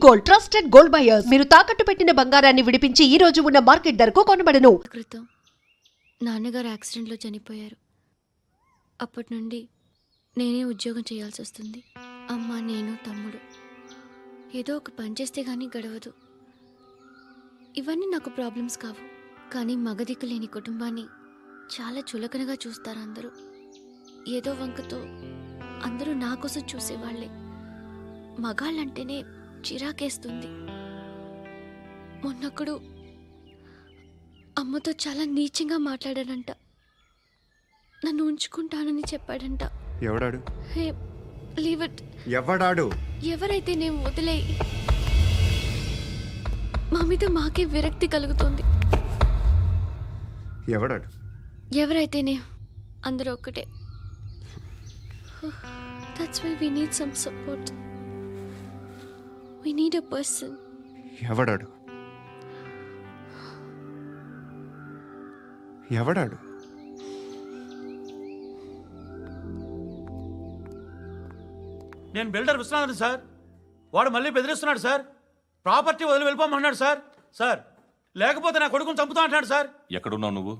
Gold, trusted gold buyers. మీరు తాకట్టు పెట్టిన బంగారాన్ని విడిపించి ఈ రోజు ఉన్న మార్కెట్ ధరకు కొనబడను. క్రితం నాన్నగారు యాక్సిడెంట్లో చనిపోయారు. అప్పటి నుండి నేనే ఉద్యోగం చేయాల్సి వస్తుంది. అమ్మ, నేను, తమ్ముడు ఏదో ఒక పని చేస్తే కానీ గడవదు. ఇవన్నీ నాకు ప్రాబ్లమ్స్ కావు, కానీ మగదిక్కు లేని కుటుంబాన్ని చాలా చులకనగా చూస్తారు అందరూ. ఏదో వంకతో అందరూ నా కోసం చూసేవాళ్లే. మగాళ్ళంటేనే చిరాకేస్తుంది. మొన్నప్పుడు అమ్మతో చాలా నీచంగా మాట్లాడాడంట. నన్ను ఉంచుకుంటానని చెప్పాడంట. ఎవడాడు? హే, లీవ్ ఇట్. ఎవడాడు? ఎవరైతే నేను వదిలే. మా మీద మాకే విరక్తి కలుగుతుంది. ఎవడాడు? ఎవరైతేనే అందరూ ఒక్కటే. That's why we need some support. We need a person. ఎవడాడు? ఎవడాడు? నేను బిల్డర్ విశ్వనాథన్ సార్. వాడు మళ్ళీ బెదిరిస్తున్నాడు సార్. ప్రాపర్టీ వదిలి వెళ్ళిపోమన్నాడు సార్. సార్, లేకపోతే నా కొడుకుని చంపుతా అంటున్నాడు సార్. ఎక్కడున్నావు నువ్వు?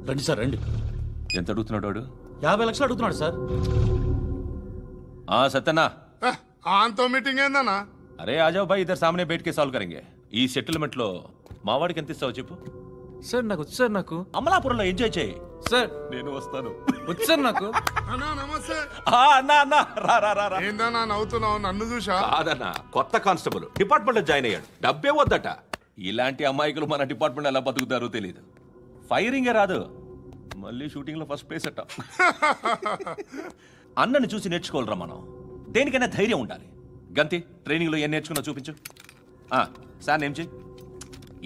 రండి సార్, రండి. ఎంత అడుగుతున్నాడు వాడు? 50 లక్షలు అడుగుతున్నాడు సార్. సత్యనా, ఆంతో మీటింగ్ ఏందన్నా? అరే ఆజావ్ భాయ్, ఇద్దరు సామనే బయటకే సాల్వ్ కరెంగే. ఈ సెటిల్మెంట్ లో మావాడికి ఎంత ఇస్తావు చెప్పు. సార్ నాకు వచ్చు సార్. నాకు అమలాపురంలో ఎంజాయ్ చేయి సార్. నేను వస్తాను. వచ్చు సార్ నాకు. అన్నా నమస్తే. అన్నా అన్నా, రా రా రా రా. ఏందన్నా నవ్వుతున్నావు? నన్ను చూసా? కాదన్నా, కొత్త కానిస్టేబుల్ డిపార్ట్మెంట్ లో జాయిన్ అయ్యాడు. డబ్బే వద్దట. ఇలాంటి అమాయకులు మన డిపార్ట్మెంట్ ఎలా బతుకుతారో తెలియదు. ఫైరింగే రాదు, మళ్ళీ షూటింగ్ లో ఫస్ట్ ప్లేస్ అట్ట. అన్నని చూసి నేర్చుకోవాలరా మనం. దేనికైనా ధైర్యం ఉండాలి. గంతి, ట్రైనింగ్ లో ఏం నేర్చుకున్నా చూపించు. సార్ ఏం చేయి,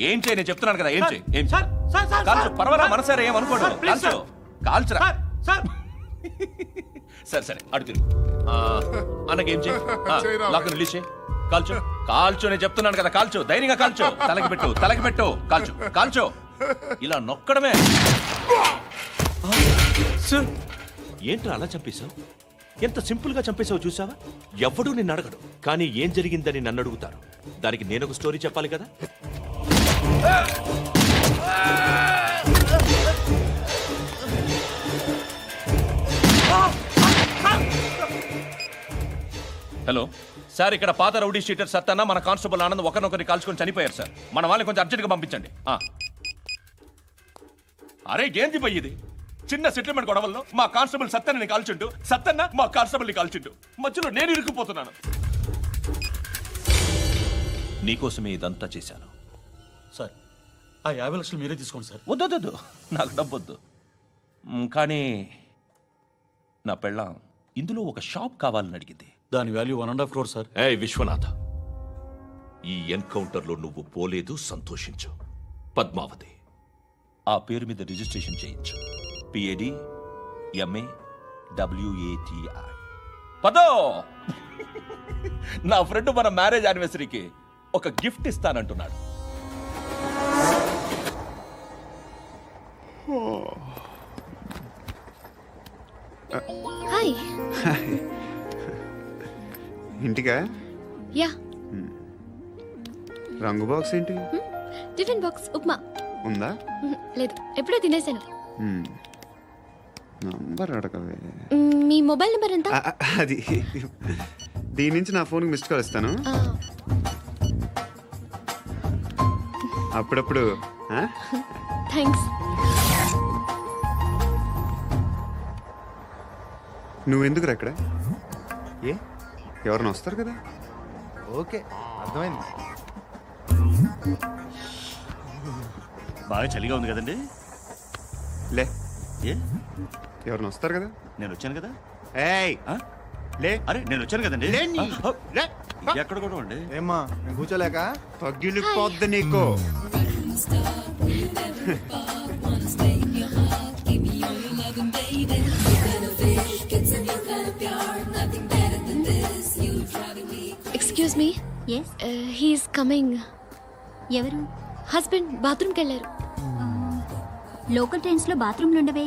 ఏం చేయి, నేను చెప్తున్నాను కదా. ఏం చేయి, ఏం సార్, సార్, సార్, కాల్చు. సార్. పర్వాలా, మనసారా ఏమనుకోడు. సార్, ప్లీజ్ కాల్చు, కాల్చురా. Sir, sir. సరే సరే, అడుగు తిరుగు. అన్నకేం చేయి, చేయరా. లాక్ రిలీజ్ చేయి. కాల్చు, కాల్చు, నేను చెప్తున్నాను కదా. కాల్చు, ధైర్యంగా కాల్చు. తలకి పెట్టు, తలకి పెట్టు. కాల్చు, కాల్చు. ఇలా నొక్కడమే. సార్, ఏంట్రా అలా చంపేశావు? ఎంత సింపుల్ గా చంపేశావు చూసావా? ఎవ్వడూ నిన్ను అడగడు, కానీ ఏం జరిగిందని నన్ను అడుగుతారు. దానికి నేను ఒక స్టోరీ చెప్పాలి కదా. హలో సార్, ఇక్కడ పాత రౌడీ షీటర్ సత్తన్న, మన కానిస్టేబుల్ ఆనంద్ ఒకరినొకరిని కాల్చుకొని చనిపోయారు సార్. మన వాళ్ళని కొంచెం అర్జెంట్గా పంపించండి. అరే ఏంది పోయి ఇది? చిన్న సెటిల్మెంట్ గొడవల్లో మా కానిస్టేబుల్ సత్తన్నని కాల్చుంటూ, సత్తన్న మా కానిస్టేబుల్ని కాల్చుంటూ, మధ్యలో నేను ఇరుక్కుపోతున్నాను. నీకోసమే ఇదంతా చేశాను. సార్, ఆ 50 లక్షలు మీరే తీసుకోండి సార్. వద్దొద్దు, నాకు డబ్బొద్దు. కానీ నా పెళ్ళాం ఇందులో ఒక షాప్ కావాలని అడిగింది. దాని వాల్యూ 1.5 crore సార్. విశ్వనాథ, ఈ ఎన్కౌంటర్లో నువ్వు పోలేదు, సంతోషించు. పద్మావతి ఆ పేరు మీద రిజిస్ట్రేషన్ చేయించు. PAD MA WATI. పదో, నా ఫ్రెండ్ మన మ్యారేజ్ యానివర్సరీకి ఒక గిఫ్ట్ ఇస్తానంటున్నాడు. హాయ్. ఇంటికా? యా. రంగు బాక్స్ ఏంటి? Tiffin box upma. ఉందా? లేదు, ఎప్పుడో తినేసాను. నంబర్ అడగవే. మీ మొబైల్ నెంబర్ ఎంత? అది దీని నుంచి నా ఫోన్కి మిస్డ్ కాల్ ఇస్తాను. అప్పుడప్పుడు. థ్యాంక్స్. నువ్వెందుకు అక్కడ? ఎవరైనా వస్తారు కదా. ఓకే, అర్థమైంది. బాగా చలిగా ఉంది కదండి. లే, ఏ ఎవరైనా వస్తారు కదా. నేను వచ్చాను కదా. ఏయ్ లే. అరే నేను వచ్చాను కదండి. లే. ఎక్కడ కూడా అండి. ఏమ్మా, నేను కూర్చోలేక? పగిలిపోద్ది నీకు. Excuse me. Yes. He's coming. ఎవరు? హస్బెండ్ బాత్రూమ్కి వెళ్ళారు. లోకల్ ట్రైన్స్ లో బాత్రూమ్లు ఉండవే.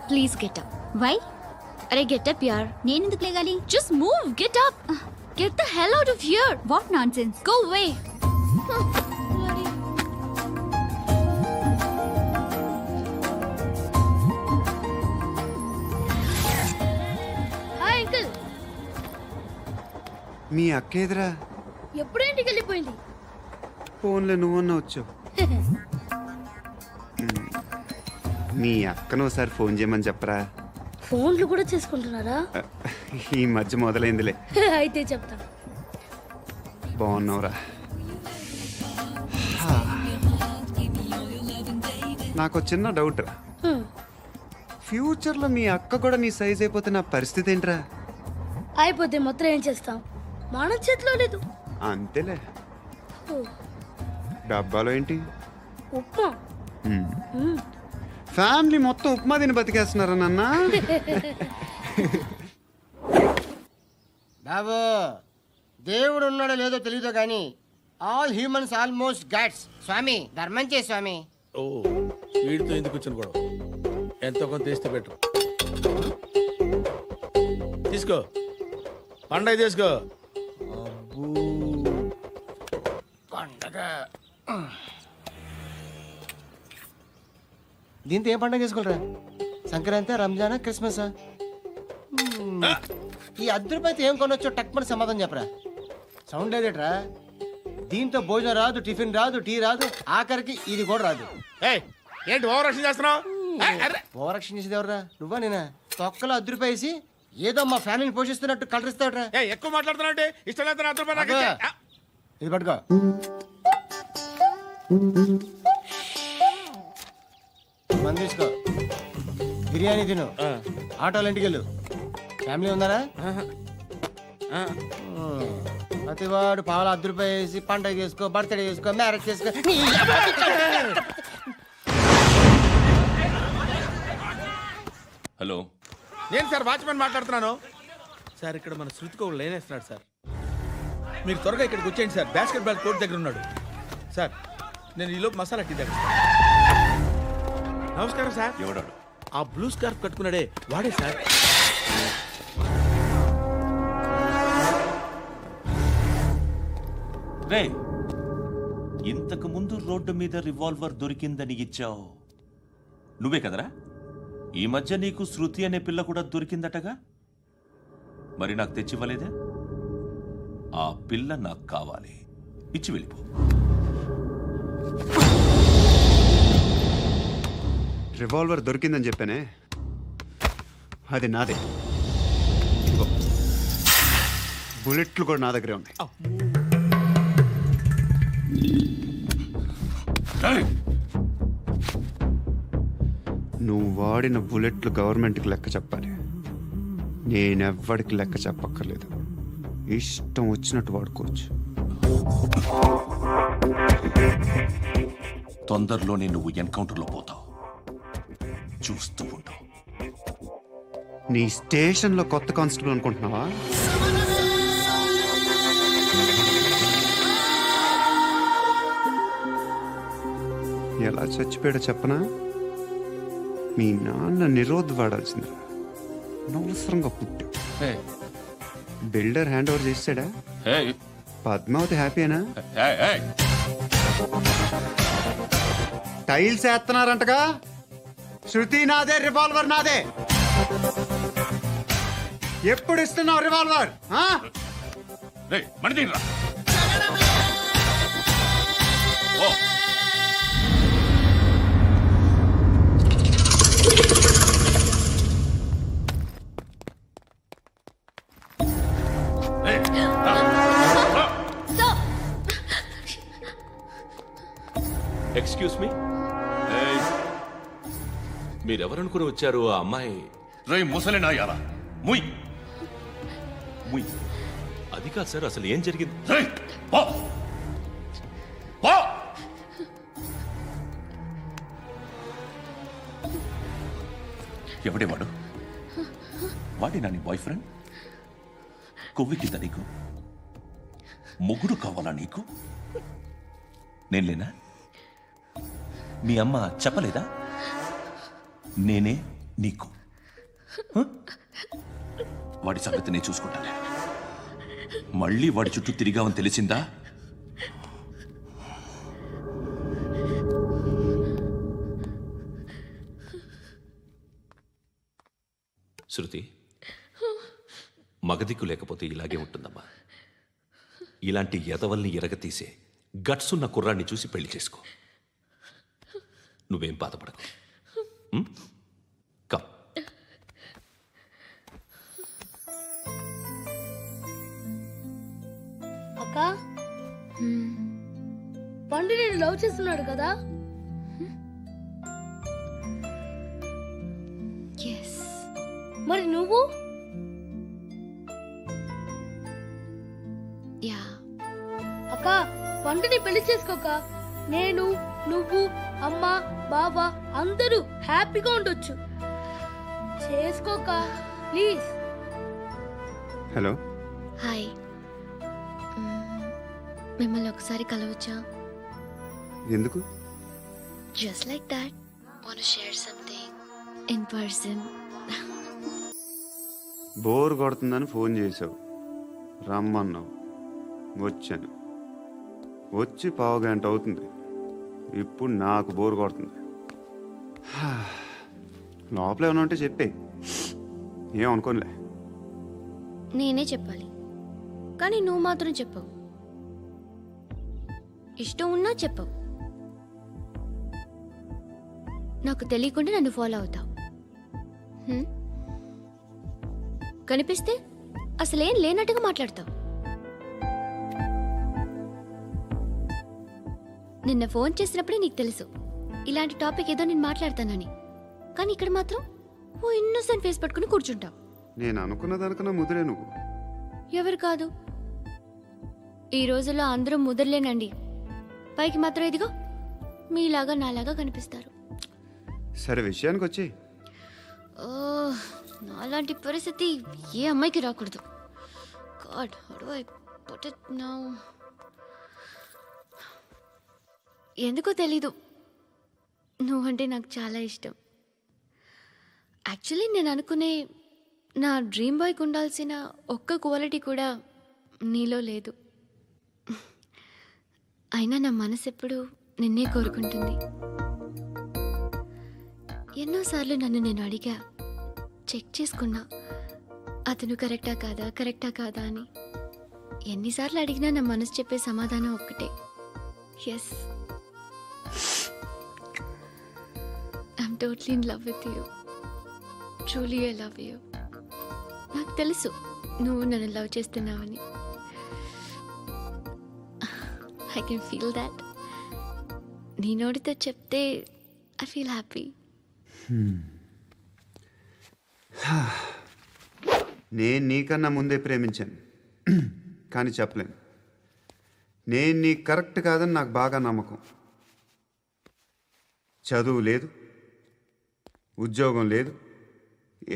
Please get up. వై? అరే గెట్ అప్ యార్. నేనెందుకు లేగాలి? Just move, get up. Get the hell out of here. What nonsense. Go away. Hi uncle. మీ అక్క ఎదురా ఎప్పుడు ఇంటికి వెళ్ళిపోయింది? ఫోన్లో నువ్వన్నా వచ్చావు. మీ అక్కను ఒకసారి ఫోన్ చేయమని చెప్పరా. ఫోన్లు కూడా చేసుకుంటున్నారా? ఈ మధ్య మొదలైందిలే. అయితే చెప్తా. బాగున్నావురా. నాకు చిన్న డౌట్ రా. ఫ్యూచర్లో మీ అక్క కూడా నీ సైజ్ అయిపోతే నా పరిస్థితి ఏంట్రా? అయిపోతే మొత్తం ఏం చేస్తాం? మన చేతిలో లేదు. అంతేలే. డబ్బాలో ఏంటి? ఉప్మా. ఫ్యామిలీ మొత్తం ఉప్మా తిని బతికేస్తున్నారా నాన్న? బాబు, దేవుడు ఉన్నాడో లేదో తెలియదు కానీ ఆల్ హ్యూమన్స్ ఆల్మోస్ట్ గాడ్స్. స్వామి ధర్మం చే స్వామి. ఓ వీడితో ఎందుకు వచ్చిన గొడవ? ఎంతో కొంత తీస్తే బెటర్. తీసుకో, పండగ తీసుకో. పండగ దీంతో ఏం పండగ చేసుకోలేరా? సంక్రాంతి, రంజానా, క్రిస్మసా? ఈ అద్దరిపైతే ఏం కొనొచ్చో టక్మని సమాధానం చెప్పరా. సౌండ్ లేదేట్రా? దీంతో భోజనం రాదు, టిఫిన్ రాదు, టీ రాదు, ఆఖరికి ఇది కూడా రాదు. ఏంటి ఓవర్ యాక్షన్ చేస్తున్నావు? ఓవరాక్షన్ చేసేది ఎవరా? నువ్వా నేనా? తొక్కలో అద్దరిపేసి ఏదో మా ఫ్యామిలీని పోషిస్తున్నట్టు కలరిస్తావుట్రా. ఎక్కువ మాట్లాడుతున్నావు. ఇష్టం లేదు. ఇది పట్టుకో. మంది తీసుకో, బిర్యానీ తిను, ఆటోలు ఇంటికి వెళ్ళు. ఫ్యామిలీ ఉన్నారా? ప్రతివాడు పావులు ₹10 వేసి పండగ చేసుకో, బర్త్డే చేసుకో, మ్యారేజ్ చేసుకో. హలో, నేను సార్ వాచ్మెన్ మాట్లాడుతున్నాను. సార్ ఇక్కడ మన శృతికో లేనేస్తున్నాడు సార్. మీరు త్వరగా ఇక్కడికి వచ్చేయండి సార్. బాస్కెట్ బాల్ కోర్ట్ దగ్గర ఉన్నాడు సార్. నేను ఈలోపు మసాలా టీ దగ్గర. నమస్కారం సార్. ఎవడాడు? ఆ బ్లూ స్కార్ఫ్ కట్టుకున్నాడే వాడే సార్. రే, ఇంతకు ముందు రోడ్డు మీద రివాల్వర్ దొరికిందని ఇచ్చావు నువ్వే కదరా? ఈ మధ్య నీకు శృతి అనే పిల్ల కూడా దొరికిందటగా? మరి నాకు తెచ్చివ్వలేదే? ఆ పిల్ల నాకు కావాలి, ఇచ్చి వెళ్ళిపో. రివాల్వర్ దొరికిందని చెప్పానే, అది నాదే. ఇదిగో, బుల్లెట్లు కూడా నా దగ్గరే ఉన్నాయి. నువ్వు వాడిన బుల్లెట్లు గవర్నమెంట్కి లెక్క చెప్పాలి. నేనెవ్వడికి లెక్క చెప్పక్కర్లేదు. ఇష్టం వచ్చినట్టు వాడుకోవచ్చు. తొందరలోనే నువ్వు ఎన్కౌంటర్లో పోతావు, చూస్తూ ఉంటావు. నీ స్టేషన్లో కొత్త కానిస్టేబుల్ అనుకుంటున్నావా? ఎలా చచ్చిపోయాడో చెప్పనా? మీ నాన్న నిరోధ్ వాడాల్సిందిరా. అనవసరంగా పుట్టావు. బిల్డర్ హ్యాండ్ ఓవర్ చేసాడా? పద్మావతి హ్యాపీనా? టైల్స్ వేస్తున్నారంటగా. శృతి నాదే, రివాల్వర్ నాదే. ఎప్పుడు ఇస్తున్నావు రివాల్వర్? ఎక్స్క్యూజ్ మీ, మీరెవరనుకుని వచ్చారు? ఆ అమ్మాయి ముసలి నాయాలా? ముయ్ ముయ్. అది కాదు సార్, అసలు ఏం జరిగింది? ఎవడే వాడు? వాడి నా నీ బాయ్ ఫ్రెండ్? కొవ్వికింద నీకు? మొగుడు కావాలా నీకు? నేను లేనా? మీ అమ్మ చెప్పలేదా? నేనే నీకు వాడి సంగతి నేను చూసుకుంటాను. మళ్ళీ వాడి చుట్టూ తిరిగావని తెలిసిందా? శృతి, మగదిక్కు లేకపోతే ఇలాగే ఉంటుందమ్మా. ఇలాంటి ఎదవల్ని ఎరగతీసే గట్సున్న కుర్రాన్ని చూసి పెళ్లి చేసుకో. నువ్వేం బాధపడకు. కమ్. అక్క పండు నేను లవ్ చేస్తున్నాడు కదా. ఎస్. మరి నువ్వు? యా. అక్క పండుని పెళ్లి చేసుకోక నేను, నువ్వు, అమ్మ, బావ అందరూ హ్యాపీగా ఉండొచ్చు. చేసుకోక ప్లీజ్. Hello, hi. మిమ్మల్ని ఒకసారి కలవచ్చా? ఎందుకు? Just like that. Want share something in person. Bore కొడుతుందని ఫోన్ చేసావు, రమ్మన్నావు, వచ్చాను. వచ్చి పావు గంట అవుతుంది. ఇప్పుడు నాకు బోర్ కొడుతుంది. లోపల ఏమైనా ఉంటే చెప్పే, ఏమనుకోనిలే. నేనే చెప్పాలి, కానీ నువ్వు మాత్రం చెప్పవు. ఇష్టం ఉన్నా చెప్పవు. నాకు తెలియకుండా నన్ను ఫాలో అవుతావు. కనిపిస్తే అసలేం లేనట్టుగా మాట్లాడతావు. నిన్న ఫోన్ చేసినప్పుడే నీకు తెలుసు ఇలాంటి టాపిక్ ఏదో నేను మాట్లాడతానని. కానీ ఇక్కడ మాత్రం ఓ ఇన్నోసెంట్ ఫేస్ పట్టుకుని కూర్చుంటావు. నేను అనుకున్న దానికన్నా ముదిరే నువ్వు. ఎవరు కాదు, ఈ రోజుల్లో అందరూ ముదరలేనండి. పైకి మాత్రం ఇదిగో మీలాగా నాలాగా కనిపిస్తారు. సరే, విషయానికి వచ్చి ఓ, నాలాంటి పరిస్థితి ఏ అమ్మాయికి రాకూడదు. God, how do I put it now? ఎందుకో తెలీదు, నువ్వంటే నాకు చాలా ఇష్టం. యాక్చువల్లీ నేను అనుకునే నా డ్రీమ్ బాయ్కి ఉండాల్సిన ఒక్క క్వాలిటీ కూడా నీలో లేదు. అయినా నా మనసు ఎప్పుడు నిన్నే కోరుకుంటుంది. ఎన్నోసార్లు నన్ను నేను అడిగా, చెక్ చేసుకున్నా అతను కరెక్టా కాదా అని. ఎన్నిసార్లు అడిగినా నా మనసు చెప్పే సమాధానం ఒక్కటే, yes, I'm totally in love with you. Truly I love you. నాకు తెలుసు నువ్వు నన్ను లవ్ చేస్తున్నావని. I can feel that. నీ నోటితో చెప్తే ఐ ఫీల్ హ్యాపీ. నేను నీకన్నా ముందే ప్రేమించాను, కానీ చెప్పలేను. నేను నీకు కరెక్ట్ కాదని నాకు బాగా నమ్మకం. చదువు లేదు, ఉద్యోగం లేదు,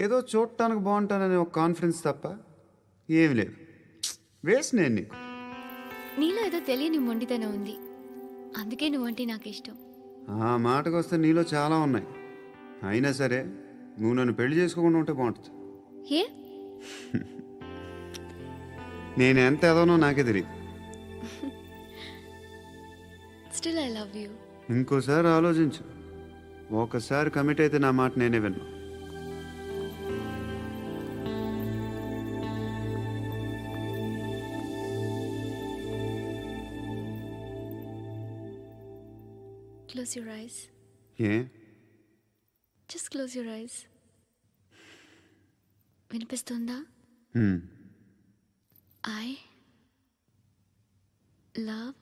ఏదో చూడటానికి బాగుంటాననే ఒక కాన్ఫిడెన్స్ తప్ప ఏమి లేదు. వేస్ట్ నేను నీకు. నీలో ఏదో తెలియని మొండితనం ఉంది, అందుకే నువ్వంటే నాకు ఇష్టం. ఆ మాటకు వస్తే నీలో చాలా ఉన్నాయి. అయినా సరే నువ్వు నన్ను పెళ్లి చేసుకోకుండా ఉంటే బాగుంటుంది. ఏ? నేను ఎంత ఎదవనో నాకే తెలియదు. Still I love you. ఇంకోసారి ఆలోచించు. ఒకసారి కమిట్ అయితే నా మాట నేనే విన్నా. Close your eyes. A? Just close your eyes. వినిపిస్తుందా? I love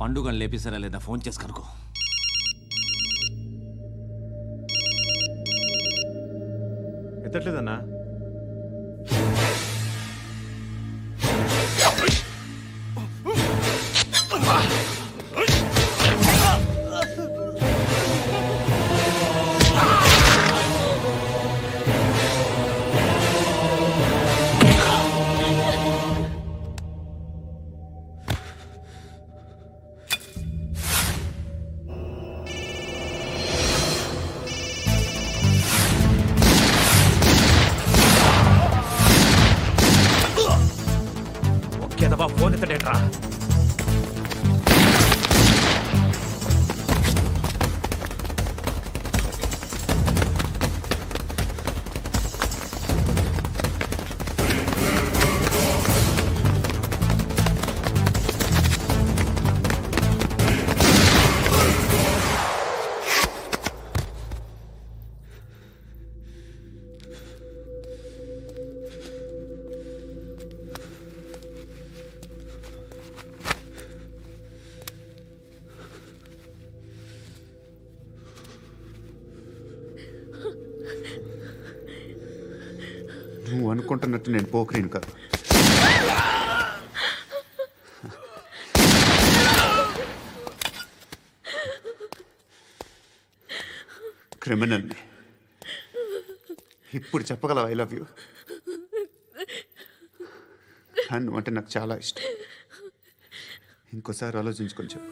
పండుగను లేపేసారా లేదా ఫోన్ చేసి కనుకో. ఎత్తట్లేదన్నా. ఒకేదవా ఫోన్ ఎత్తడేట్రా. నువ్వు అనుకుంటున్నట్టు నేను పోకరీని కాదు. క్రిమినల్ని. ఇప్పుడు చెప్పగలవు ఐ లవ్ యూ. నువ్వు అంటే నాకు చాలా ఇష్టం. ఇంకోసారి ఆలోచించుకొని చెప్పు.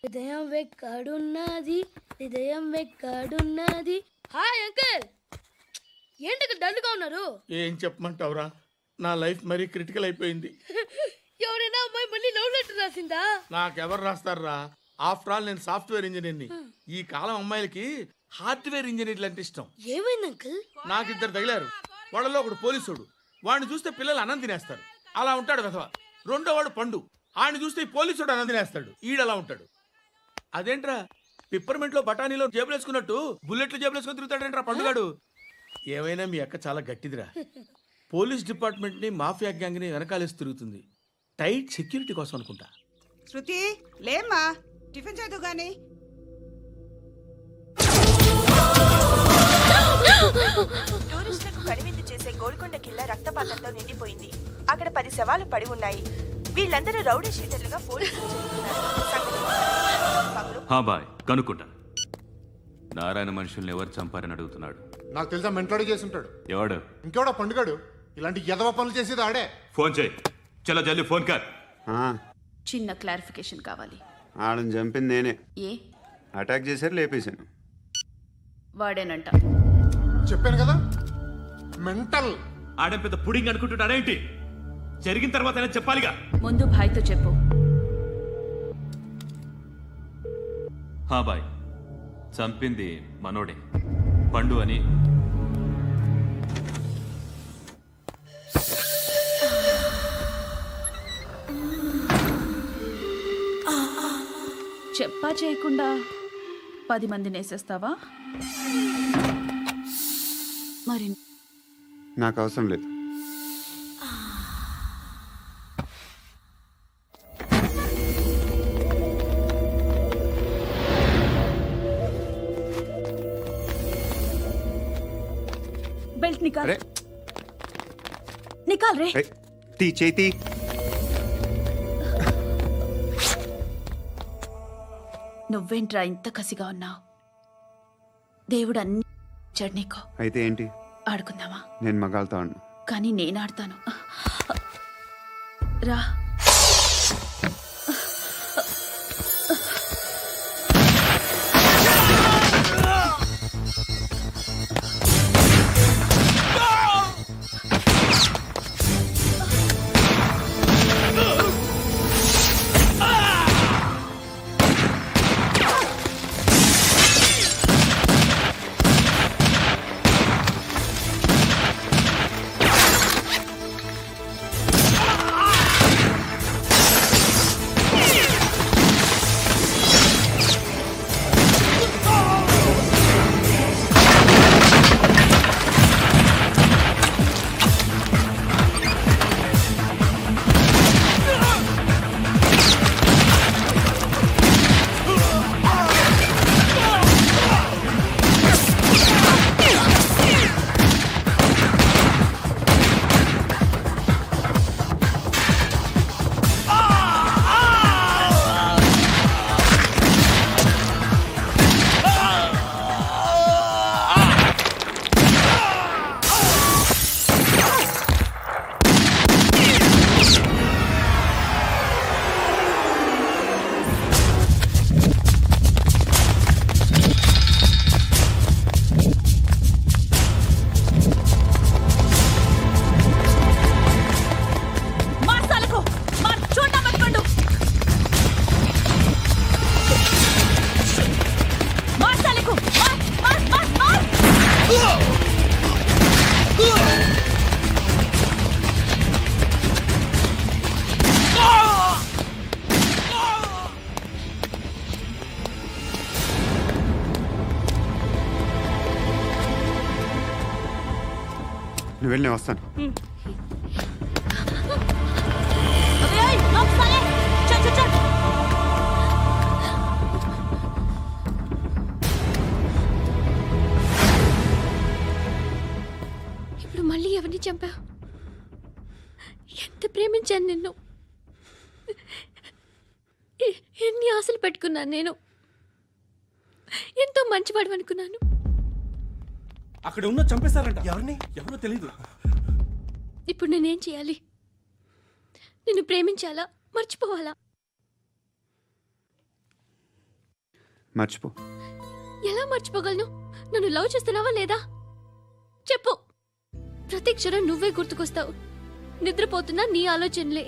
హృదయం వెక్కడున్నది, హృదయం వెక్కడున్నది. హాయ్ అంకుల్, ఏంటి డల్గా ఉన్నారు? ఏం చెప్పమంటావురా, నా లైఫ్ మరీ క్రిటికల్ అయిపోయింది. ఎవరైనా అమ్మాయి మళ్ళీ లవ్ లెటర్ రాసిందా? నాకెవరు రాస్తారా? ఆఫ్టర్ ఆల్ నేను సాఫ్ట్వేర్ ఇంజనీర్ని. ఈ కాలం అమ్మాయిలకి హార్డ్వేర్ ఇంజనీర్లు అంటే ఇష్టం. ఏమైంది అంకుల్? నాకు ఇద్దరు తగిలారు. వాళ్ళలో ఒకడు పోలీసుడు. వాడిని చూస్తే పిల్లలు అన్నం తినేస్తారు, అలా ఉంటాడు వెధవ. రెండో వాడు పండు. ఆయన చూస్తే ఈ పోలీసుడు అన్నం తినేస్తాడు, ఈడలా ఉంటాడు. అదేంట్రా పిప్పర్మెంట్ లో బఠానీలో జేబులు వేసుకున్నట్టు బుల్లెట్లు జేబులు వేసుకుని తిరుగుతాడేంట్రా పండుగాడు. ఏమైనా మీ అక్క చాలా గట్టిదిరా. పోలీస్ డిపార్ట్మెంట్ ని మాఫియా గ్యాంగ్ ని వెనకాలేసి తిరుగుతుంది. టైట్ సెక్యూరిటీ కోసం అనుకుంటా. శృతి లేమ్మా, టిఫిన్ చేద్దు గాని. టూరిస్టులకు కనువిందు చేసే గోల్కొండ కిల్లా రక్తపాతంతో నిండిపోయింది. అక్కడ 10 శవాలు పడి ఉన్నాయి. వీళ్ళందరూ రౌడీ షీటర్లుగా పోలీసులు బాయ్ కనుక్కుంటా. నారాయణ మనుషుల్ని ఎవరు చంపారని అడుగుతున్నాడు. నాకు తెలుసా మెంటోడి చేసి ఉంటాడు. ఎవడు? ఇంకెవడా పండుగాడు. ఇలాంటి ఎదవ పనులు చేసేది ఆడే. ఫోన్ చేయి. చలో జల్దీ ఫోన్ కర్. చిన్న క్లారిఫికేషన్ కావాలి. ఆడని చంపింది నేనే. ఏ అటాక్ చేశారు, లేపేశాను. వాడేనంట. చెప్పాను కదా మెంటల్. ఆడే పెద్ద పుడింగ్ అనుకుంటున్నాడేంటి? జరిగిన తర్వాత చెప్పాలిగా. ముందు భాయ్తో చెప్పు. బాయ్ చంపింది మనోడే, పండు అని. చెప్పా చేయకుండా 10 మందిని వేసేస్తావా? మరి నాకు అవసరం లేదు. బెల్ట్ నికాల్. నికాల్ రే. తీ చేతి. నువ్వేంట్రా ఇంత కసిగా ఉన్నావు? దేవుడు అన్ని ఇచ్చాడు నీకు. అయితే ఏంటి? ఆడుకుందామా? నేను మగాళ్ళతో ఆడను. కానీ నేను ఆడతాను. రా. నువ్వు వెళ్ళి నేను వస్తాను. ఇప్పుడు మళ్ళీ ఎవరిని చంపా? ఎంత ప్రేమించాను నిన్ను, ఎన్ని ఆశలు పెట్టుకున్నాను. నేను ఎంతో మంచివాడు అనుకున్నాను. అక్కడ ఉన్న చంపేశారంట. ఎవరిని? ఎవరో తెలీదు. ఇప్పుడు నేనేం చేయాలి? నిన్ను ప్రేమించాలా, మర్చిపోవాలా? మర్చిపో. ఎలా మర్చిపోగలను? నన్ను లవ్ చేస్తున్నావా లేదా చెప్పు. ప్రతి క్షణం నువ్వే గుర్తుకొస్తావు. నిద్రపోతున్నా నీ ఆలోచనలే.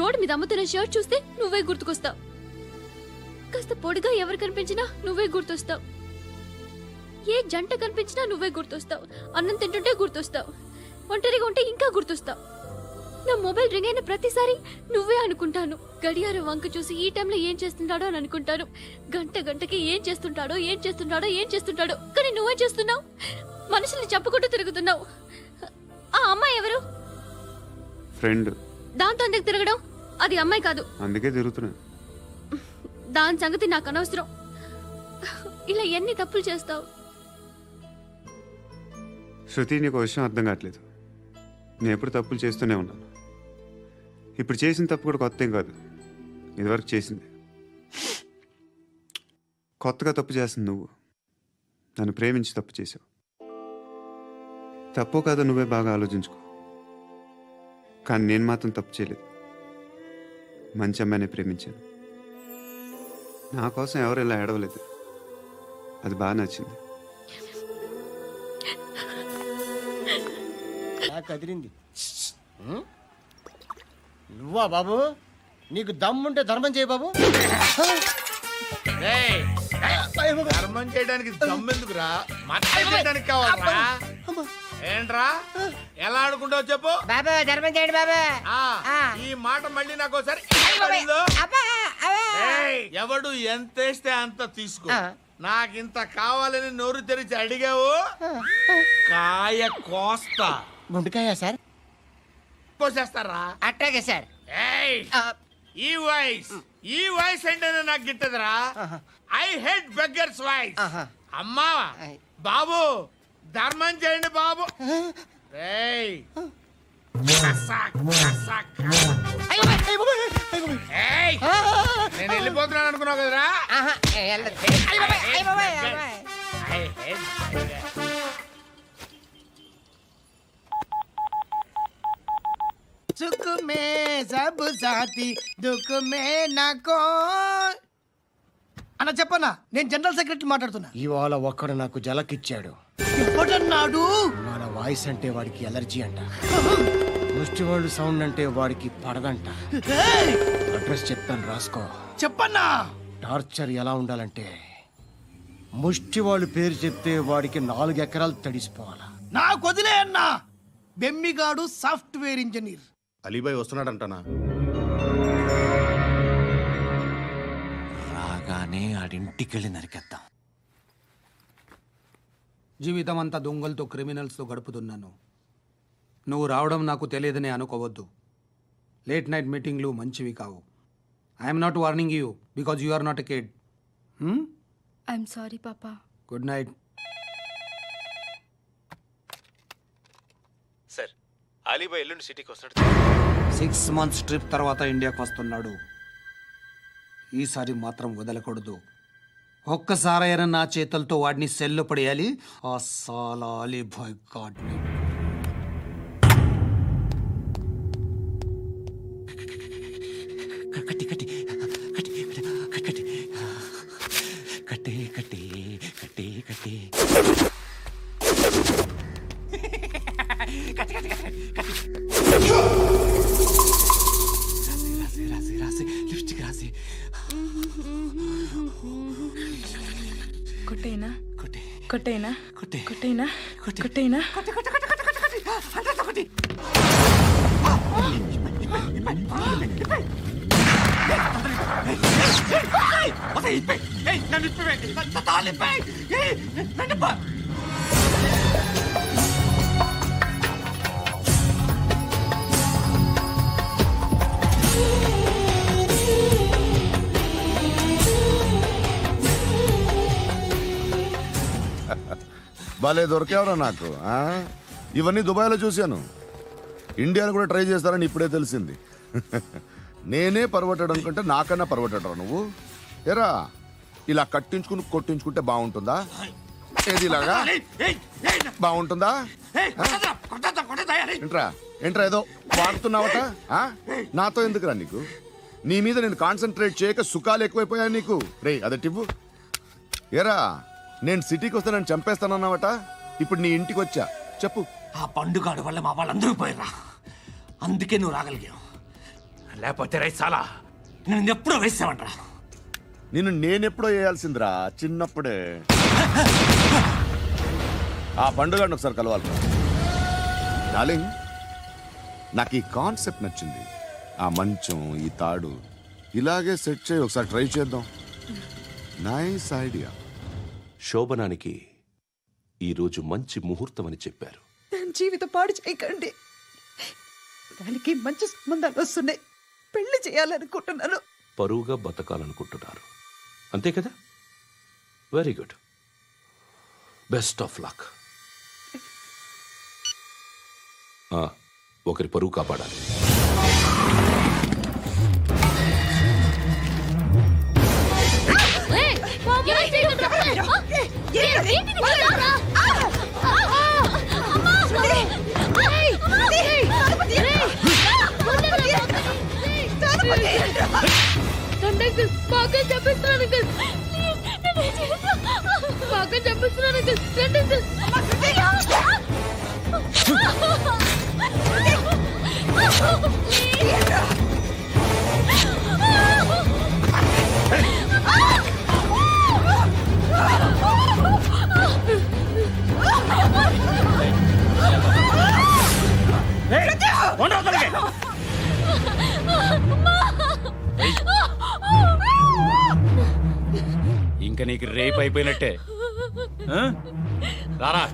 రోడ్డు మీద అమ్ముతున్న షర్ట్ చూస్తే నువ్వే గుర్తుకొస్తావు. కాస్త పొడిగా ఎవరు కనిపించినా నువ్వే గుర్తొస్తావు. ఏ జంట కనిపించినా నువ్వే గుర్తొస్తావు. అన్నం తింటుంటే గుర్తొస్తావు. ఒంటరిగా ఉంటే ఇంకా గుర్తొస్తావు. నా మొబైల్ రింగ్ అయిన ప్రతిసారి నువ్వే అనుకుంటాను. గడియారం వంక చూసి ఈ టైంలో ఏం చేస్తుంటాడో అని అనుకుంటాను. గంట గంటకి ఏం చేస్తుంటాడో కానీ నువ్వే చేస్తున్నావు. మనుషుల్ని చెప్పుకుంటూ తిరుగుతున్నావు. ఆ అమ్మాయి ఎవరు? ఫ్రెండ్. దాంతో ఎందుకు తిరగడం? అది అమ్మాయి కాదు. అందుకే తిరుగుతున్నా. దాని సంగతి నాకు అనవసరం. ఇలా ఎన్ని తప్పులు చేస్తావు? శృతి, నీకు విషయం అర్థం కావట్లేదు. నేను ఎప్పుడు తప్పులు చేస్తూనే ఉన్నాను. ఇప్పుడు చేసిన తప్పు కూడా కొత్త ఏం కాదు. ఇదివరకు చేసింది. కొత్తగా తప్పు చేస్తుంది నువ్వు. నన్ను ప్రేమించి తప్పు చేసావు. తప్పో కాదో నువ్వే బాగా ఆలోచించుకో. కానీ నేను మాత్రం తప్పు చేయలేదు. మంచి అమ్మాయిని ప్రేమించాను. నా కోసం ఎవరు ఇలా ఏడవలేదు. అది బాగా నచ్చింది. కదిరింది. నువ్వా బాబు? నీకు దమ్ముంటే ధర్మం చేయి బాబు. ధర్మం చేయడానికి దమ్మెందుకురా? చేయడానికి కావాలరా? ఏంట్రా ఎలా ఆడుకుంటావు చెప్పు బాబా. ధర్మం చేయండి బాబా. ఈ మాట మళ్ళీ నాకు ఒకసారి ఎవడు ఎంత వేస్తే అంత తీసుకో. నాకింత కావాలని నోరు తెరిచి అడిగావు, కాయ కోస్తా. గుండెకాయ సార్? కోసేస్తారా? అట్టాగే సార్. ఈ వాయిస్ అంటేనే నాకు గిట్టదురా. I hate beggars voice. అమ్మా బాబు, ధర్మం చేయండి బాబు. నేను వెళ్ళిపోతున్నాను అనుకున్నావు కదరా? సుఖ మే సబ్ సాథీ దుఃఖ మే నాకో. అన్న చెప్పన్నా, నేను జనరల్ సెక్రటరీ మాట్లాడుతున్నా. ఇవాళ ఒక్కడు నాకు జలకిచ్చాడు. ఎవడన్నాడు? మన వాయిస్ అంటే వాడికి ఎలర్జీ అంట, ముష్టి వాళ్ళు సౌండ్ అంటే వాడికి పడదంట. అడ్రస్ చెప్తాను, రాసుకో. చెప్పన్నా. టార్చర్ ఎలా ఉండాలంటే ముష్టి వాళ్ళు పేరు చెప్తే వాడికి 4 ఎకరాలు తడిసిపోవాలా. నాకు వదిలే అన్నా. బెమ్మిగాడు సాఫ్ట్వేర్ ఇంజనీర్. అలీబాయ్ వస్తున్నాడంటనా? రాగానే ఆడింటికెళ్ళి నరికేద్దాం. జీవితం అంతా దొంగలతో క్రిమినల్స్తో గడుపుతున్నాను. నువ్వు రావడం నాకు తెలియదని అనుకోవద్దు. లేట్ నైట్ మీటింగ్లు మంచివి కావు. I'm not warning you because you are not a kid. I'm sorry పాపా. Good night. సార్, అలీబాయ్ ఎల్లుండి సిటీకి వస్తాడు. 6 months ట్రిప్ తర్వాత ఇండియాకి వస్తున్నాడు. ఈసారి మాత్రం వదలకూడదు. ఒక్కసారైనా నా చేతులతో వాడిని సెల్లో పడేయాలి. ఆ సాలా అలీబాయ్ గాడ్ని. కట్టి కట్టి కట్టి కట్టి కట్టి కట్టి కట్టి కట్టి రాసి రాసి లిప్స్టిక్ రాసి. కొట్టేనా కొట్టి కొట్టేనా కొట్టి కొట్టేనా కొట్టి కొట్టేనా కొట్టి కొట్టి కొట్టి కొట్టి కొట్టి కొట్టి. భలే దొరికేవరా నాకు. ఇవన్నీ దుబాయ్లో చూశాను. ఇండియాలో కూడా ట్రై చేస్తారని ఇప్పుడే తెలిసింది. నేనే పర్వటడం కంటే నాకన్నా పర్వటరా నువ్వు. ఎరా ఇలా కట్టించుకుని కొట్టించుకుంటే బాగుంటుందా? ఏది ఇలాగా బాగుంటుందా? ఏంట్రా ఏంట్రా ఏదో వాడుతున్నావట? నాతో ఎందుకురా నీకు? నీ మీద నేను కాన్సన్ట్రేట్ చేయక సుఖాలు ఎక్కువైపోయాయి నీకు. రే అదటివ్వు. ఎరా నేను సిటీకి వస్తే నన్ను చంపేస్తానన్నావట. ఇప్పుడు నీ ఇంటికి వచ్చా. చెప్పు. ఆ పండుగాడు వల్ల మా వాళ్ళందరూ పోయిర్రా. అందుకే నువ్వు రాగలిగావు. లేకపోతే రైసాలా నేను ఎప్పుడో వేసావంటరా. నిన్ను నేనెప్పుడో వేయాల్సిందిరా, చిన్నప్పుడే. ఆ పండుగను ఒకసారి కలవాలి డార్లింగ్. నాకు ఈ కాన్సెప్ట్ నచ్చింది. ఆ మంచం, ఈ తాడు ఇలాగే సెట్ చేయి. ఒకసారి ట్రై చేద్దాం. Nice idea. శోభనానికి ఈరోజు మంచి ముహూర్తం అని చెప్పారు. దాని జీవితం పాడు చేయకండి. దానికి మంచి సంబంధాలు వస్తున్నాయి. పెళ్లి చేయాలనుకుంటున్నాను. పరువుగా బతకాలనుకుంటున్నారు అంతే కదా? Very good. Best of luck. ఒకరి పరువు కాపాడాలి. ఇంకా నీకు రేపు అయిపోయినట్టే. రారా.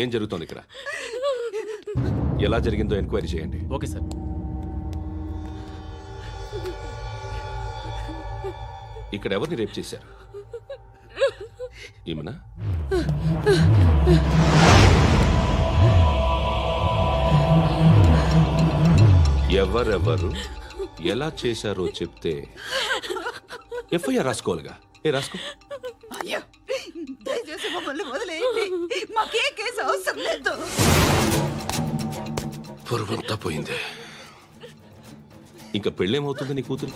ఏం జరుగుతోంది ఇక్కడ? ఎలా జరిగిందో ఎంక్వైరీ చేయండి. Okay sir. ఇక్కడ ఎవరిని రేప్ చేశారు? ఈమెనా? ఎవరెవరు ఎలా చేశారో చెప్తే ఎఫ్ఐఆర్ రాసుకోవాలిగా. రాసుకో. అయ్యో దయచేసి మమ్మల్ని వదిలేయండి, మాకే కేసు అవసరం లేదు. పొరుగుంతా పోయింది. ఇంకా పెళ్ళేమవుతుంది నీ కూతురు?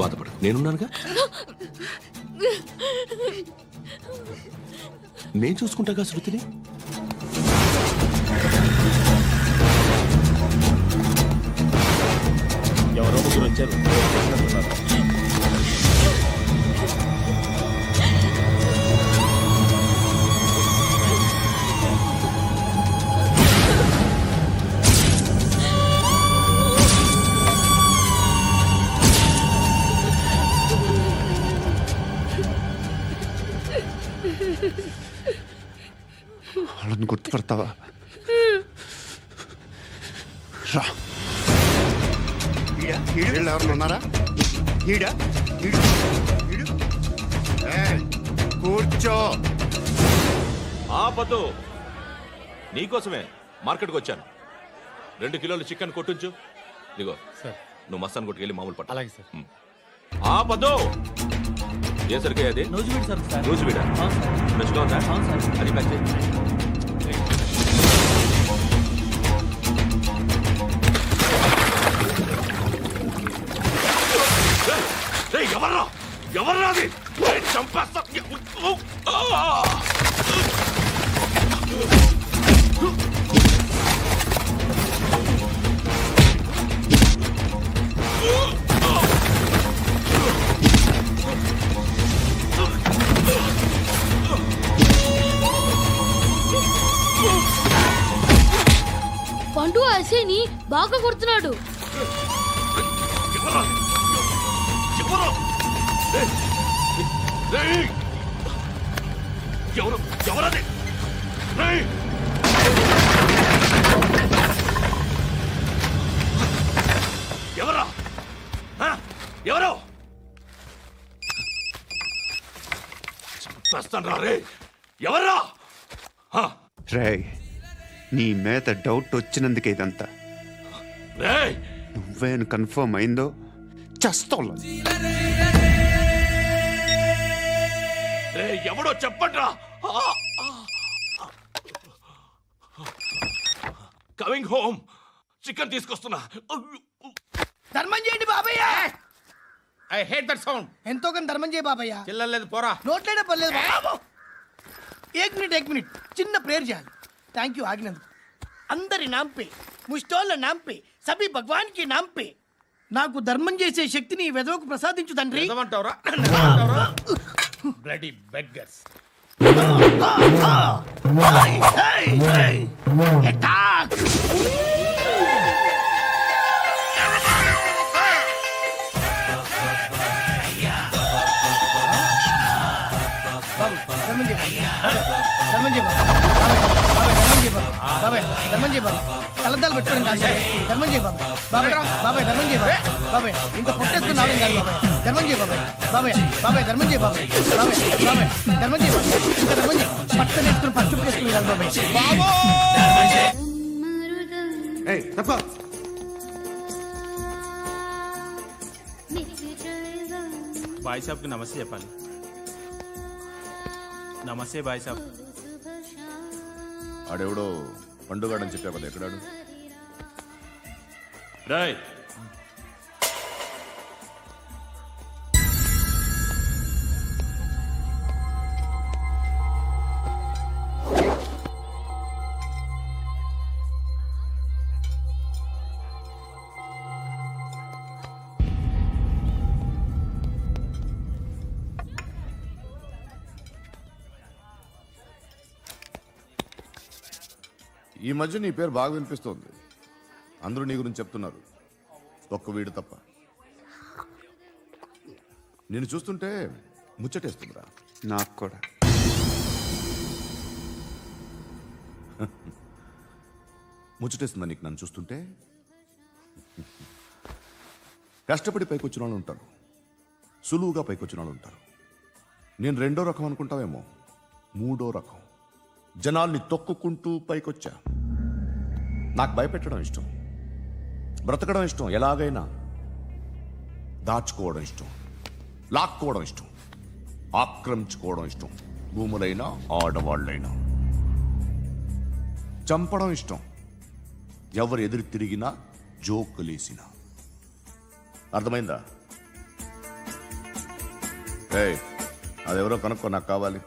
బాధపడు, నేనున్నానుగా. నేను చూసుకుంటాగా శృతిని. ఎవరో ముగ్గురు వచ్చారు. వాళ్ళని గుర్తుపడతావా? రా. వీళ్ళు ఎవరు ఉన్నారా? కూర్చో. ఆపద్దు, నీకోసమే మార్కెట్కి వచ్చాను. 2 కిలోలు చికెన్ కొట్టించు. ఇదిగో నువ్వు మస్తాన్ కొట్టుకెళ్ళి మామూలు పట్టు. అలాగే సార్. ఆపద్దు. ఏ సరికే అది? నూజివీడు సార్. నూజివీడా? ఫ్రెష్గా ఉందా? అది ప్యాక్ చేయి. ఎవర్రా ఎవర్రా అది? చంపేస్తా. పండు ఐసేని బాగా కొడుతున్నాడు. ఎవరది? ఎవరా? ఎవరో చంపేస్తాను రే. ఎవరా? రే, నీ మీద డౌట్ వచ్చినందుకే ఇదంతా. నువ్వేను కన్ఫర్మ్ అయిందో చస్తా. ఎవడో చెప్పండ్రా. Coming home. చికెన్ తీసుకొస్తున్నా. ధర్మం చేయండి బాబయ్య. I hate that sound. ఎంతో కానీ ధర్మం చేయ బాబయ్య. చిల్లలేదు పోరా. నోట్లేనే పర్లేదు బాబు. ఏక్ మినిట్ చిన్న ప్రేయర్ చేయాలి. థ్యాంక్ యూ ఆగినందుకు. అందరి నాంపే, ముష్టోళ్ళ నాంపే, సభీ భగవాన్ కి నాంపే నాకు ధర్మం చేసే శక్తిని ఈ వెదవకు ప్రసాదించు తండ్రి. Bloody beggars. ధర్మం చేయ బాబా. కలద్దాలు పెట్టుకోండి కాదు. ధర్మం చేయ బాబా. బాబాయ్ ధర్మం చేయ బాబాయ్. ఇంకా పొట్టేసుకున్నావు కాదు బాబాయ్. ధర్మం చేయ బాబాయ్. ధర్మం చేయ బాబాయ్. ధర్మం చేయ బాబాయ్. ఇంకా ధర్మం చేయ. పట్టు నేర్చుకుని పట్టు వేసుకుని కాదు బాబాయ్. బాయ్ సాబ్కి నమస్తే చెప్పాలి. నమస్తే బాయ్ సాబ్. ఆడెవడో పండుగాడని చెప్పా కదా, ఎక్కడాడు? రాయ్, ఈ మధ్య నీ పేరు బాగా వినిపిస్తోంది. అందరూ నీ గురించి చెప్తున్నారు, ఒక్క వీడు తప్ప. నేను చూస్తుంటే ముచ్చటేస్తుందిరా. నాకు కూడా. ముచ్చటేస్తుందా నీకు నన్ను చూస్తుంటే? కష్టపడి పైకొచ్చిన వాళ్ళు ఉంటారు, సులువుగా పైకొచ్చిన వాళ్ళు ఉంటారు. నేను 2వ రకం అనుకుంటావేమో, 3వ రకం. జనాల్ని తొక్కుకుంటూ పైకొచ్చా. నాకు భయపెట్టడం ఇష్టం, బ్రతకడం ఇష్టం, ఎలాగైనా దాచుకోవడం ఇష్టం, లాక్కోవడం ఇష్టం, ఆక్రమించుకోవడం ఇష్టం, భూములైనా ఆడవాళ్ళైనా. చంపడం ఇష్టం, ఎవరు ఎదురు తిరిగినా జోకులేసినా. అర్థమైందా? అదెవరో కనుక్కో, నాకు కావాలి.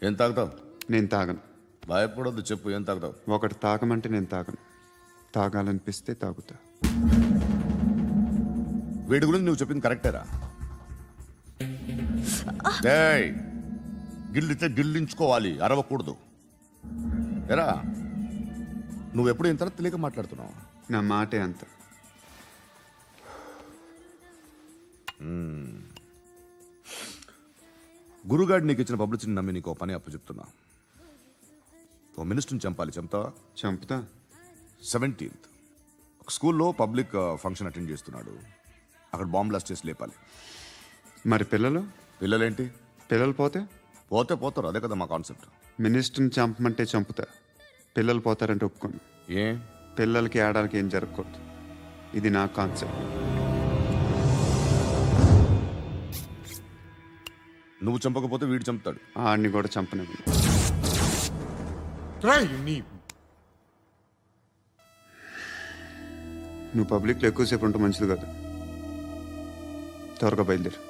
ఏం తాగుతావు? నేను తాగను. భయపడొద్దు, చెప్పు ఏం తాగుతావు? ఒకటి తాగమంటే నేను తాగను, తాగాలనిపిస్తే తాగుతా. వీడి గురించి నువ్వు చెప్పింది కరెక్టేరా? గిల్లితే గిల్లించుకోవాలి, అరవకూడదు. ఎరా నువ్వెప్పుడు ఇంత తెలియక మాట్లాడుతున్నావు? నా మాటే అంత. గురుగాడు నీకు ఇచ్చిన పబ్లిసిటీని నమ్మి నీకు పని అప్పు చెప్తున్నా. ఓ మినిస్టర్ని చంపాలి, చంపుతావా? చంపుతా. 17th ఒక స్కూల్లో పబ్లిక్ ఫంక్షన్ అటెండ్ చేస్తున్నాడు, అక్కడ బాంబ్ బ్లాస్ట్ చేసి లేపాలి. మరి పిల్లలేంటి? పిల్లలు పోతే పోతారు, అదే కదా మా కాన్సెప్ట్. మినిస్టర్ని చంపమంటే చంపుతా, పిల్లలు పోతారంటే ఒప్పుకోను. ఏ పిల్లలకి ఆడాలకి ఏం జరగకూడదు, ఇది నా కాన్సెప్ట్. నువ్వు చంపకపోతే వీడు చంపుతాడు. ఆడిని కూడా చంపనివ్వు. నువ్వు పబ్లిక్లో ఎక్కువసేపు ఉంటే మంచిది కాదు. త్వరగా బయలుదేరు.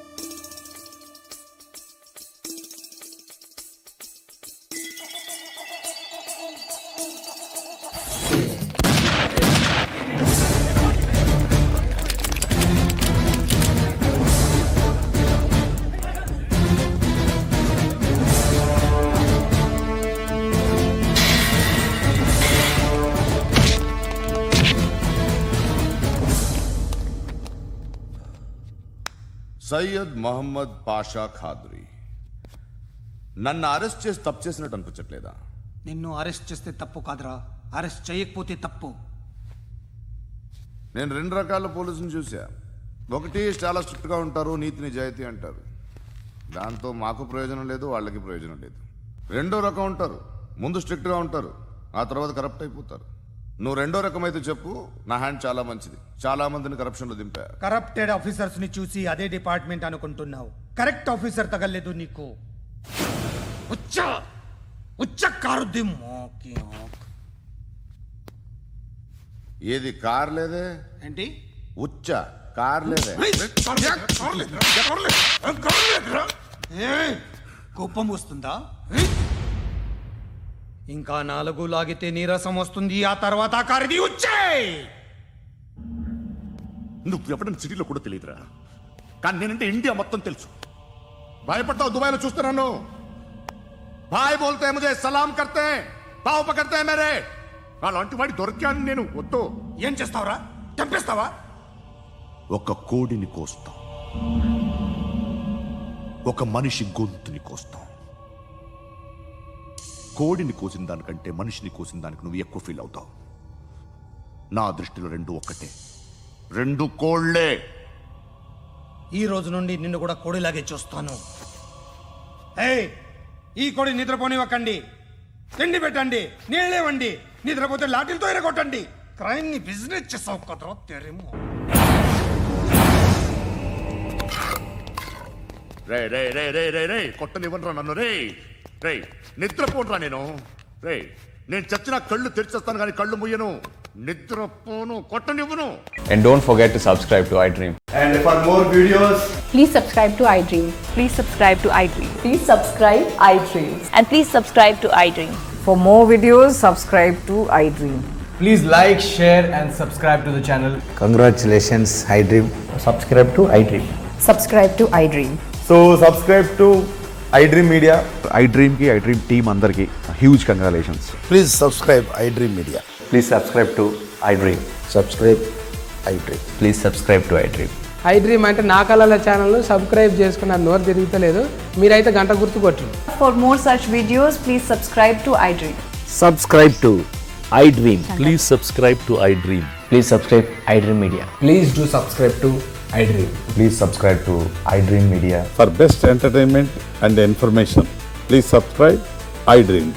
సయ్యద్ మహమ్మద్ పాషా ఖాద్రీ నన్ను అరెస్ట్ చేసి తప్పు చేసినట్టు అనిపించట్లేదా? నిన్ను అరెస్ట్ చేస్తే తప్పు కాదురా, అరెస్ట్ చేయకపోతే తప్పు. నేను 2 రకాల పోలీసుని చూసా. ఒకటి చాలా స్ట్రిక్ట్గా ఉంటారు, నీతి నిజాయితీ అంటారు, దాంతో మాకు ప్రయోజనం లేదు, వాళ్ళకి ప్రయోజనం లేదు. 2వ రకం ఉంటారు, ముందు స్ట్రిక్ట్గా ఉంటారు, ఆ తర్వాత కరప్ట్ అయిపోతారు. నువ్వు 2వ రకం అయితే చెప్పు, నా హ్యాండ్ చాలా మంచిది, చాలా మందిని కరప్షన్లో దింపా. కరప్టెడ్ ఆఫీసర్స్ ని చూసి అదే డిపార్ట్మెంట్ అనుకుంటున్నావు, కరెక్ట్ ఆఫీసర్ తగలేదు నీకు. ఏది కార్ లేదే? ఏంటి ఉచ్చ కార్ లేదే? కోపం వస్తుందా? ఇంకా 4 లాగితే నీరసం వస్తుంది, ఆ తర్వాత కారిది ఉచ్చే. నువ్వు ఎప్పుడైనా సిటీలో కూడా తెలియదురా, కానీ నేనంటే ఇండియా మొత్తం తెలుసు. భయపడతావు? దుబాయ్లో చూస్తున్నాను, భాయ్ బోల్తే ముజే సలాం కర్తే పావు పకర్తే మేరే. అలాంటి వాడి దొరికాను నేను. వద్దు. ఏం చేస్తావురా? చంపేస్తావా? ఒక కోడిని కోస్తాం, ఒక మనిషి గొంతుని కోస్తాం. కోడిని కోసిన దానికంటే మనిషిని కోసిన దానికి నువ్వు ఎక్కువ ఫీల్ అవుతావు. నా దృష్టిలో 2 ఒక్కటే, 2 కోళ్లే. ఈ రోజు నుండి నిన్ను కూడా కోడిలాగే చూస్తాను. ఈ కోడి నిద్రపోనివ్వకండి, తిండి పెట్టండి, నీళ్ళేవండి, నిద్రపోతే లాఠీలతో ఎరగొట్టండి. క్రైమ్ ని బిజినెస్ చేసావు కదరా తెరేమో. రే రే రే రే రే రే కొట్టనివ్వనరా నన్ను. రే రే నిద్రపోనరా నేను. రే నేను చచ్చిన కళ్ళు తెరిచేస్తాను కానీ కళ్ళు ముయ్యను, నిద్రపోను, కొట్టనివ్వను. And don't forget to subscribe to iDream. And for more videos, please subscribe to iDream. Please subscribe to iDream. Please subscribe iDream. And please subscribe to iDream. For more videos, subscribe to iDream. please like, share and subscribe to the channel. Congratulations iDream. Subscribe to iDream. Subscribe to iDream. So subscribe to iDream Media. iDream ki iDream team andarki huge congratulations. Please subscribe iDream Media. Please subscribe to iDream. Subscribe iDream. Please subscribe to iDream. iDream అంటే నా కళల channel subscribe చేసుకున్న నోరు తిరుగుతలేదు, మీరైతే గంట గుర్తు కొట్టండి. For more such videos, please subscribe to iDream. Subscribe to iDream. Please subscribe to iDream. Please subscribe iDream Media. Please do subscribe to iDream. Please subscribe to iDream Media. For best entertainment and information, please subscribe iDream.